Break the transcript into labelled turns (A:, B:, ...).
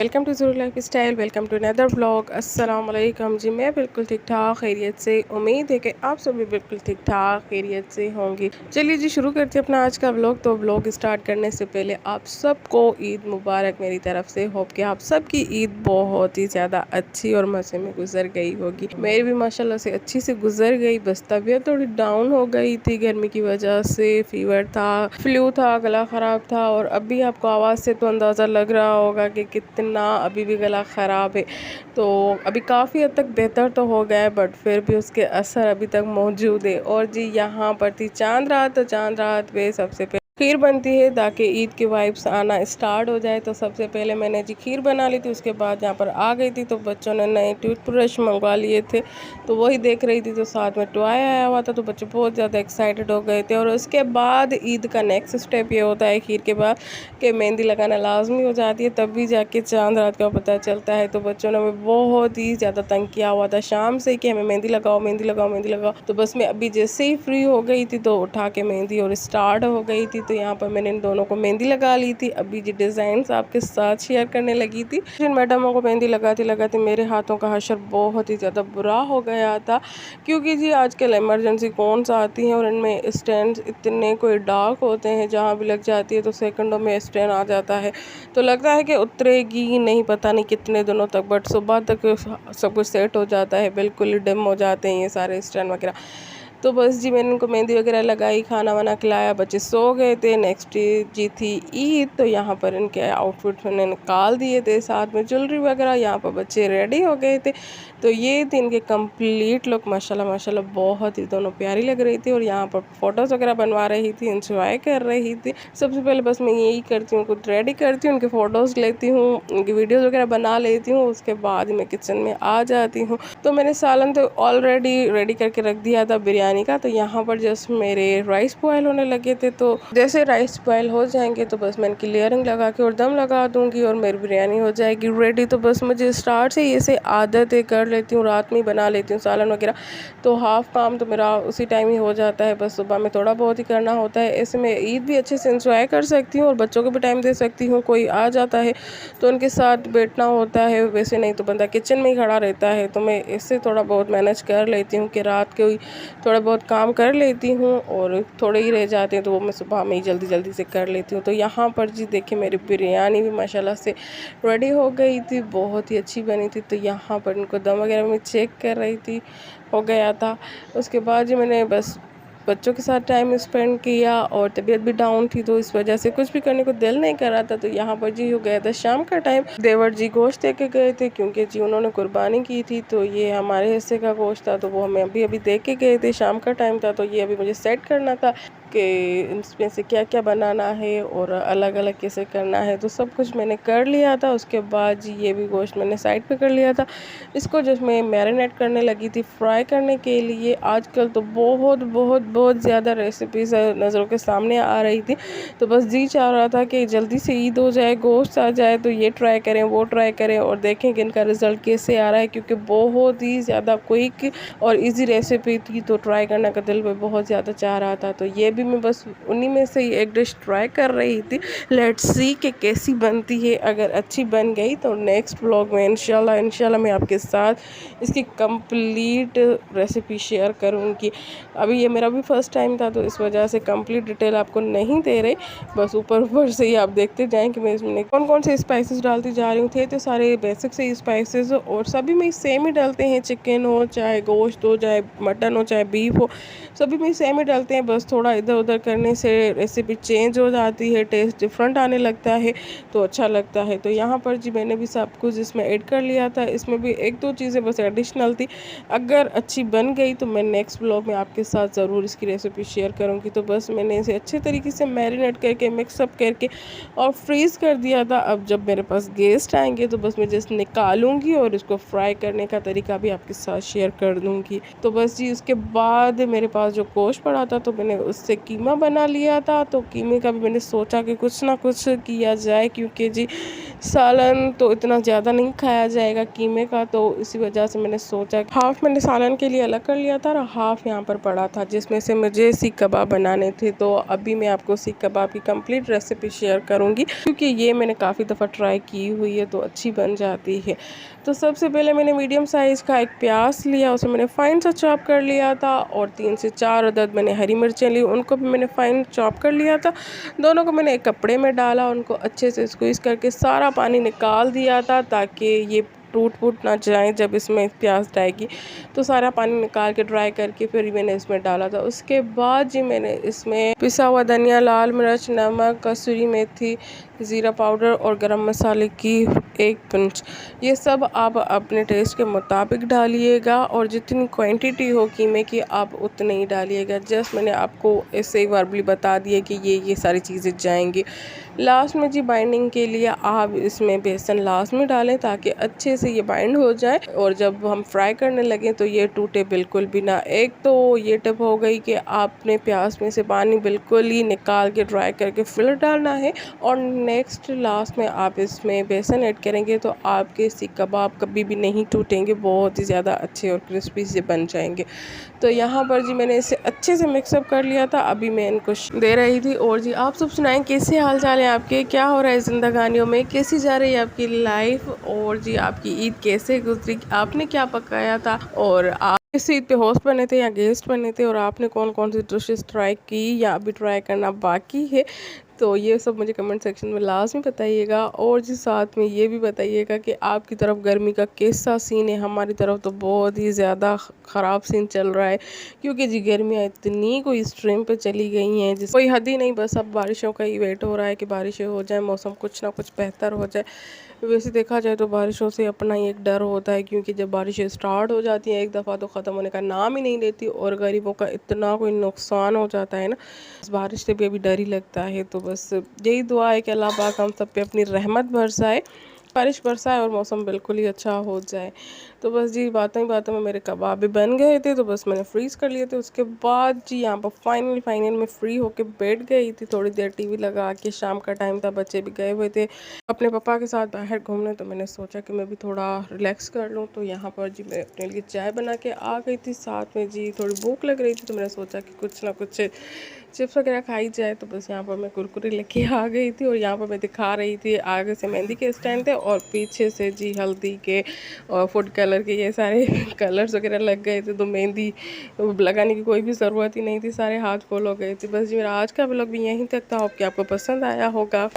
A: Welcome to Zaroor lifestyle. Welcome to another vlog. अस्सलाम वालेकुम जी। मैं बिल्कुल ठीक ठाक खैरियत से, उम्मीद है कि आप सभी बिल्कुल ठीक ठाक खैरियत से होंगे। चलिए जी शुरू करते हैं अपना आज का व्लॉग। तो व्लॉग स्टार्ट करने से पहले आप सबको ईद मुबारक मेरी तरफ से। होप कि आप सबकी ईद बहुत ही ज़्यादा अच्छी और मज़े में गुजर गई होगी। मेरी भी माशाल्लाह से अच्छी से गुजर गई। बस तबीयत थोड़ी डाउन हो गई थी गर्मी की वजह से। फीवर था, फ्लू था, गला ख़राब था। और अभी आपको आवाज़ से तो अंदाज़ा लग रहा होगा कि कितना अभी भी गला ख़राब है। तो अभी काफ़ी हद तक बेहतर तो हो गया है, बट फिर भी उसके असर अभी तक मौजूद है। और जी यहाँ पर थी चांद रात। तो चांद रात पे सबसे पहले खीर बनती है ताकि ईद के वाइब्स आना स्टार्ट हो जाए। तो सबसे पहले मैंने जी खीर बना ली थी। उसके बाद यहाँ पर आ गई थी तो बच्चों ने नए टूथब्रश मंगवा लिए थे, तो वही देख रही थी। तो साथ में टॉय आया हुआ था तो बच्चे बहुत ज़्यादा एक्साइटेड हो गए थे। और उसके बाद ईद का नेक्स्ट स्टेप ये होता है खीर के बाद कि मेहंदी लगाना लाजमी हो जाती है, तब भी जाके चांद रात का पता चलता है। तो बच्चों ने हमें बहुत ही ज़्यादा तंग किया हुआ था शाम से कि हमें मेहंदी लगाओ, मेहंदी लगाओ, मेहंदी लगाओ। तो बस मैं अभी जैसे ही फ्री हो गई थी तो उठा के मेहंदी और स्टार्ट हो गई थी। तो यहाँ पर मैंने इन दोनों को मेहंदी लगा ली थी। अभी जी डिज़ाइन आपके साथ शेयर करने लगी थी। जिन मैडमों को मेहंदी लगाती लगाती मेरे हाथों का हशर बहुत ही ज़्यादा बुरा हो गया था, क्योंकि जी आजकल इमरजेंसी कौन सा आती है और इनमें स्टैंड इतने कोई डार्क होते हैं, जहाँ भी लग जाती है तो सेकंडों में स्टैंड आ जाता है। तो लगता है कि उतरेगी ही नहीं, पता नहीं कितने दिनों तक, बट सुबह तक सब कुछ सेट हो जाता है, बिल्कुल डिम हो जाते हैं ये सारे स्टैंड वगैरह। तो बस जी मैंने उनको मेहंदी वगैरह लगाई, खाना वाना खिलाया, बच्चे सो गए थे। नेक्स्ट डे जी थी ईद। तो यहाँ पर इनके आउटफिट मैंने निकाल दिए थे, साथ में ज्वेलरी वगैरह। यहाँ पर बच्चे रेडी हो गए थे। तो ये थी इनके कंप्लीट लुक। माशाल्लाह माशाल्लाह बहुत ही दोनों प्यारी लग रही थी। और यहाँ पर फ़ोटोज़ वगैरह बनवा रही थी, इंजॉय कर रही थी। सबसे पहले बस मैं यही करती हूँ, खुद रेडी करती हूँ, उनके फ़ोटोज़ लेती हूँ, उनकी वीडियोज़ वगैरह बना लेती हूँ। उसके बाद मैं किचन में आ जाती हूँ। तो मैंने सालन तो ऑलरेडी रेडी करके रख दिया था बिरयानी का। तो यहाँ पर जस्ट मेरे राइस बॉयल होने लगे थे। तो जैसे राइस बॉयल हो जाएंगे तो बस मैं इनकी लेयरिंग लगा के और दम लगा दूंगी और मेरी बिरयानी हो जाएगी रेडी। तो बस मुझे स्टार्ट से ये से आदत है, कर लेती हूँ, रात में ही बना लेती हूँ सालन वगैरह। तो हाफ काम तो मेरा उसी टाइम ही हो जाता है, बस सुबह में थोड़ा बहुत ही करना होता है। ऐसे में ईद भी अच्छे से इंजॉय कर सकती हूँ और बच्चों को भी टाइम दे सकती हूँ। कोई आ जाता है तो उनके साथ बैठना होता है, वैसे नहीं तो बंदा किचन में ही खड़ा रहता है। तो मैं इससे थोड़ा बहुत मैनेज कर लेती हूँ कि रात को ही थोड़ा बहुत काम कर लेती हूँ और थोड़े ही रह जाते हैं तो वो मैं सुबह में ही जल्दी जल्दी से कर लेती हूँ। तो यहाँ पर जी देखिए मेरी बिरयानी भी माशाल्लाह से रेडी हो गई थी, बहुत ही अच्छी बनी थी। तो यहाँ पर इनको दम वगैरह मैं चेक कर रही थी, हो गया था। उसके बाद जी मैंने बस बच्चों के साथ टाइम स्पेंड किया और तबीयत भी डाउन थी तो इस वजह से कुछ भी करने को दिल नहीं कर रहा था। तो यहाँ पर जी हो गया था शाम का टाइम। देवर जी गोश्त दे के गए थे क्योंकि जी उन्होंने कुर्बानी की थी, तो ये हमारे हिस्से का गोश्त था, तो वो हमें अभी अभी दे के गए थे। शाम का टाइम था तो ये अभी मुझे सेट करना था कि इसमें से क्या क्या बनाना है और अलग अलग कैसे करना है। तो सब कुछ मैंने कर लिया था। उसके बाद जी ये भी गोश्त मैंने साइड पे कर लिया था। इसको जब मैं मैरिनेट करने लगी थी फ्राई करने के लिए। आजकल तो बहुत बहुत बहुत ज़्यादा रेसिपीज़ नज़रों के सामने आ रही थी, तो बस जी चाह रहा था कि जल्दी से ईद हो जाए, गोश्त आ जाए, तो ये ट्राई करें वो ट्राई करें और देखें कि इनका रिज़ल्ट कैसे आ रहा है। क्योंकि बहुत ही ज़्यादा क्विक और इजी रेसिपी थी तो ट्राई करने का दिल में बहुत ज़्यादा चाह रहा था। तो ये भी मैं बस उन्हीं में से ही एक डिश ट्राई कर रही थी। लेट्स सी कि कैसी बनती है। अगर अच्छी बन गई तो नेक्स्ट व्लॉग में इंशाल्लाह मैं आपके साथ इसकी कंप्लीट रेसिपी शेयर करूँगी। अभी ये मेरा भी फर्स्ट टाइम था तो इस वजह से कंप्लीट डिटेल आपको नहीं दे रही, बस ऊपर ऊपर से ही आप देखते जाएं कि मैं इसमें कौन कौन से स्पाइसेस डालती जा रही हूँ। थे तो सारे बेसिक से स्पाइसेस और सभी में सेम ही डालते हैं, चिकन हो चाहे गोश्त हो चाहे मटन हो चाहे बीफ हो, सभी में सेम ही डालते हैं। बस थोड़ा इधर उधर करने से रेसिपी चेंज हो जाती है, टेस्ट डिफरेंट आने लगता है तो अच्छा लगता है। तो यहाँ पर जी मैंने भी सब कुछ इसमें ऐड कर लिया था। इसमें भी एक दो चीज़ें बस एडिशनल थी। अगर अच्छी बन गई तो मैं नेक्स्ट ब्लॉग में आपके साथ ज़रूर इसकी रेसिपी शेयर करूँगी। तो बस मैंने इसे अच्छे तरीके से मैरिनेट करके मिक्सअप करके और फ्रीज़ कर दिया था। अब जब मेरे पास गेस्ट आएंगे तो बस मैं जस्ट निकालूंगी और इसको फ्राई करने का तरीका भी आपके साथ शेयर कर दूँगी। तो बस जी उसके बाद मेरे पास जो गोश्त पड़ा था तो मैंने उससे कीमा बना लिया था। तो कीमे का भी मैंने सोचा कि कुछ ना कुछ किया जाए, क्योंकि जी सालन तो इतना ज़्यादा नहीं खाया जाएगा कीमे का, तो इसी वजह से मैंने सोचा हाफ़ मैंने सालन के लिए अलग कर लिया था और हाफ़ यहाँ पर पड़ा था, जिसमें से मुझे सीख कबाब बनाने थे। तो अभी मैं आपको सीख कबाब की कंप्लीट रेसिपी शेयर करूँगी, क्योंकि ये मैंने काफ़ी दफ़ा ट्राई की हुई है तो अच्छी बन जाती है। तो सबसे पहले मैंने मीडियम साइज़ का एक प्याज लिया, उसे मैंने फ़ाइन सा चॉप कर लिया था, और 3 से 4 अदद मैंने हरी मिर्चें ली, उनको भी मैंने फ़ाइन चॉप कर लिया था। दोनों को मैंने एक कपड़े में डाला, उनको अच्छे से स्क्वीज़ करके सारा पानी निकाल दिया था, ताकि ये टूट फूट ना जाए जब इसमें प्याज डालेगी। तो सारा पानी निकाल के ड्राई करके फिर मैंने इसमें डाला था। उसके बाद जी मैंने इसमें पिसा हुआ धनिया, लाल मिर्च, नमक, कसूरी मेथी, ज़ीरा पाउडर और गरम मसाले की 1 पिंच, ये सब आप अपने टेस्ट के मुताबिक डालिएगा, और जितनी क्वांटिटी हो कीमे की आप उतने ही डालिएगा। जस्ट मैंने आपको ऐसे ही वर्बली बता दिया कि ये सारी चीज़ें जाएंगी। लास्ट में जी बाइंडिंग के लिए आप इसमें बेसन लास्ट में डालें, ताकि अच्छे से ये बाइंड हो जाए, और जब हम फ्राई करने लगें तो ये टूटे बिल्कुल भी ना। एक तो ये टिप हो गई कि आपने प्याज में से पानी बिल्कुल ही निकाल के ड्राई करके फिर डालना है, और नेक्स्ट लास्ट में आप इसमें बेसन ऐड करेंगे तो आपके सीख कबाब कभी भी नहीं टूटेंगे, बहुत ही ज़्यादा अच्छे और क्रिस्पी से बन जाएंगे। तो यहाँ पर जी मैंने इसे अच्छे से मिक्सअप कर लिया था, अभी मैं इनको दे रही थी। और जी आप सब सुनाएं, कैसे हाल चाल है आपके, क्या हो रहा है ज़िंदगानियों में, कैसी जा रही है आपकी लाइफ, और जी आपकी ईद कैसे गुजरी, आपने क्या पकाया था, और आप इस ईद पे होस्ट बने थे या गेस्ट बने थे, और आपने कौन कौन सी डिशेस ट्राई की या अभी ट्राई करना बाकी है, तो ये सब मुझे कमेंट सेक्शन में लाजमी बताइएगा। और जी साथ में ये भी बताइएगा कि आपकी तरफ गर्मी का कैसा सीन है। हमारी तरफ तो बहुत ही ज़्यादा ख़राब सीन चल रहा है, क्योंकि जी गर्मियाँ इतनी कोई स्ट्रीम पे चली गई हैं जिस कोई हद ही नहीं। बस अब बारिशों का ही वेट हो रहा है कि बारिशें हो जाए, मौसम कुछ ना कुछ बेहतर हो जाए। वैसे देखा जाए तो बारिशों से अपना ही एक डर होता है, क्योंकि जब बारिशें स्टार्ट हो जाती हैं एक दफ़ा तो ख़त्म होने का नाम ही नहीं लेती, और गरीबों का इतना कोई नुकसान हो जाता है ना, इस बारिश से भी अभी डर ही लगता है। तो बस यही दुआ है कि अल्लाह पाक हम सब पे अपनी रहमत बरसाए, बारिश बरसाए और मौसम बिल्कुल ही अच्छा हो जाए। तो बस जी बातों ही बातों में मेरे कबाब भी बन गए थे, तो बस मैंने फ्रीज़ कर लिए थे। उसके बाद जी यहाँ पर फाइनल में फ्री होके बैठ गई थी, थोड़ी देर टीवी लगा के। शाम का टाइम था, बच्चे भी गए हुए थे अपने पापा के साथ बाहर घूमने, तो मैंने सोचा कि मैं भी थोड़ा रिलैक्स कर लूँ। तो यहाँ पर जी मैं अपने लिए चाय बना के आ गई थी, साथ में जी थोड़ी भूख लग रही थी, तो मैंने सोचा कि कुछ ना कुछ चिप्स वगैरह खाई जाए। तो बस यहाँ पर मैं कुरकुरे लेके आ गई थी, और यहाँ पर मैं दिखा रही थी आगे से मेहंदी के स्टैंड थे, और पीछे से जी हल्दी के और फूड कलर के ये सारे कलर्स वगैरह लग गए थे। तो मेहंदी लगाने की कोई भी ज़रूरत ही नहीं थी, सारे हाथ फुल हो गए थे। बस जी मेरा आज का व्लॉग भी यहीं तक था, होप कि आपको पसंद आया होगा।